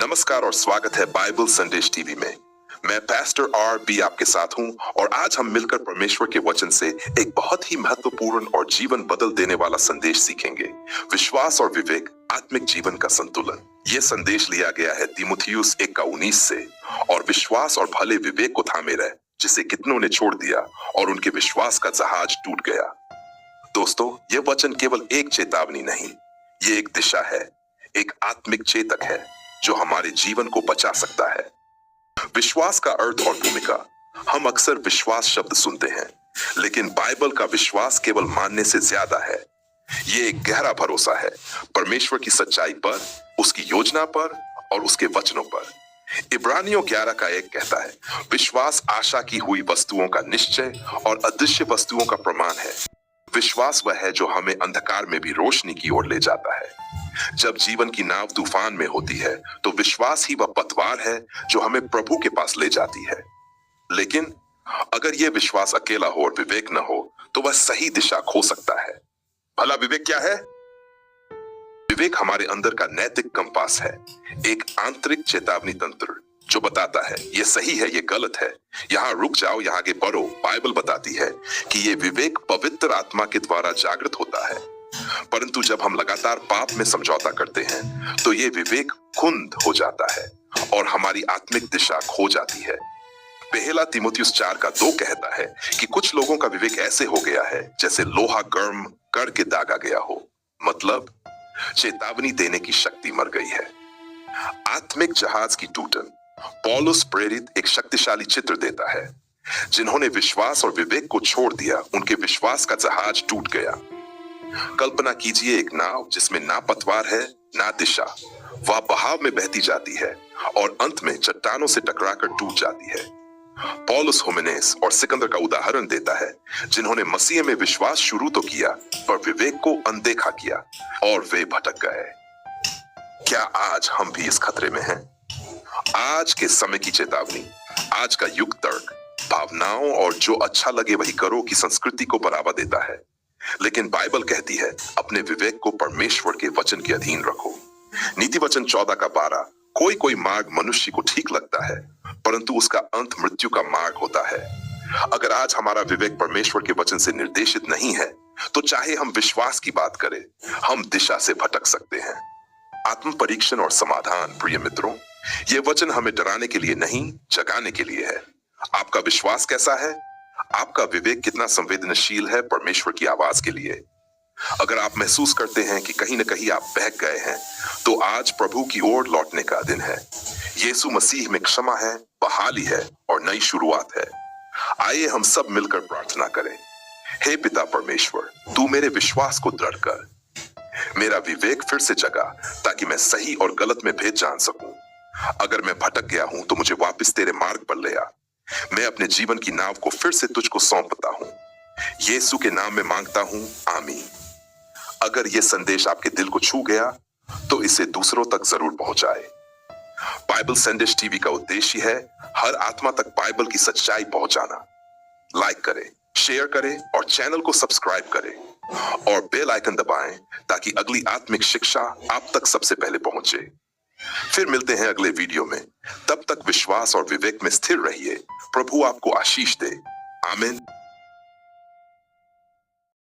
नमस्कार और स्वागत है बाइबल संदेश टीवी में। मैं पास्टर RB आपके साथ हूं और आज हम मिलकर परमेश्वर के वचन से एक बहुत ही महत्वपूर्ण और जीवन बदल देने वाला संदेश सीखेंगे। विश्वास और विवेक, आत्मिक जीवन का संतुलन। ये संदेश लिया गया है तीमुथियुस 1:19 से। और विश्वास और भले विवेक को थामे रहे, जिसे कितनों ने छोड़ दिया और उनके विश्वास का जहाज टूट गया। दोस्तों, ये वचन केवल एक चेतावनी नहीं, ये एक दिशा है, एक आत्मिक चेतक है जो हमारे जीवन को बचा सकता है। विश्वास का अर्थ और भूमिका। हम अक्सर विश्वास शब्द सुनते हैं, लेकिन बाइबल का विश्वास केवल मानने से ज्यादा है। ये एक गहरा भरोसा है परमेश्वर की सच्चाई पर, उसकी योजना पर और उसके वचनों पर। इब्रानियों 11:1 कहता है, विश्वास आशा की हुई वस्तुओं का निश्चय और अदृश्य वस्तुओं का प्रमाण है। विश्वास वह है जो हमें अंधकार में भी रोशनी की ओर ले जाता है। जब जीवन की नाव तूफान में होती है, तो विश्वास ही वह पतवार है जो हमें प्रभु के पास ले जाती है। लेकिन अगर यह विश्वास अकेला हो और विवेक न हो, तो वह सही दिशा खो सकता है। भला विवेक क्या है? विवेक हमारे अंदर का नैतिक कंपास है, एक आंतरिक चेतावनी तंत्र जो बताता है ये सही है, ये गलत है, यहाँ रुक जाओ, यहाँ आगे बढ़ो। बाइबल बताती है कि ये विवेक पवित्र आत्मा के द्वारा जागृत होता है। परंतु जब हम लगातार पाप में समझौता करते हैं, तो ये विवेक खुंद हो जाता है और हमारी आत्मिक दिशा खो जाती है। पहला तीमुथियुस 4:2 कहता है कि कुछ लोगों का विवेक ऐसे हो गया है जैसे लोहा गर्म करके दागा गया हो। मतलब चेतावनी देने की शक्ति मर गई है। आत्मिक जहाज की टूटन। पौलुस प्रेरित एक शक्तिशाली चित्र देता है। जिन्होंने विश्वास और विवेक को छोड़ दिया, उनके विश्वास का जहाज टूट गया। कल्पना कीजिए एक नाव जिसमें ना पतवार है ना दिशा। वह बहाव में बहती जाती है और अंत में चट्टानों से टकराकर टूट जाती है। पौलुस हुमेनेस और सिकंदर का उदाहरण देता है, जिन्होंने मसीह में विश्वास शुरू तो किया, पर विवेक को अनदेखा किया और वे भटक गए। क्या आज हम भी इस खतरे में हैं? आज के समय की चेतावनी, आज का युग तर्क भावनाओं और जो अच्छा लगे वही करो की संस्कृति को बढ़ावा देता है। लेकिन बाइबल कहती है, अपने विवेक को परमेश्वर के वचन के अधीन रखो। नीति वचन 14:12, कोई कोई मार्ग मनुष्य को ठीक लगता है, परंतु उसका अंत मृत्यु का मार्ग होता है। अगर आज हमारा विवेक परमेश्वर के वचन से निर्देशित नहीं है, तो चाहे हम विश्वास की बात करें, हम दिशा से भटक सकते हैं। आत्म परीक्षण और समाधान। प्रिय मित्रों, ये वचन हमें डराने के लिए नहीं, जगाने के लिए है। आपका विश्वास कैसा है? आपका विवेक कितना संवेदनशील है परमेश्वर की आवाज के लिए? अगर आप महसूस करते हैं कि कहीं न कहीं आप बहक गए हैं, तो आज प्रभु की ओर लौटने का दिन है। यीशु मसीह में क्षमा है, बहाली है और नई शुरुआत है। आइए हम सब मिलकर प्रार्थना करें। हे पिता परमेश्वर, तू मेरे विश्वास को दृढ़ कर, मेरा विवेक फिर से जगा, ताकि मैं सही और गलत में भेद जान सकूं। अगर मैं भटक गया हूं, तो मुझे वापस तेरे मार्ग पर ले आ। मैं अपने जीवन की नाव को फिर से तुझको सौंपता हूं। यीशु के नाम में मांगता हूं, आमीन। अगर यह संदेश आपके दिल को छू गया, तो इसे दूसरों तक जरूर पहुंचाए। बाइबल संदेश टीवी का उद्देश्य है हर आत्मा तक बाइबल की सच्चाई पहुंचाना। लाइक करें, शेयर करें और चैनल को सब्सक्राइब करें और बेल आइकन दबाएं, ताकि अगली आत्मिक शिक्षा आप तक सबसे पहले पहुंचे। फिर मिलते हैं अगले वीडियो में। तब तक विश्वास और विवेक में स्थिर रहिए। प्रभु आपको आशीष दे। आमीन।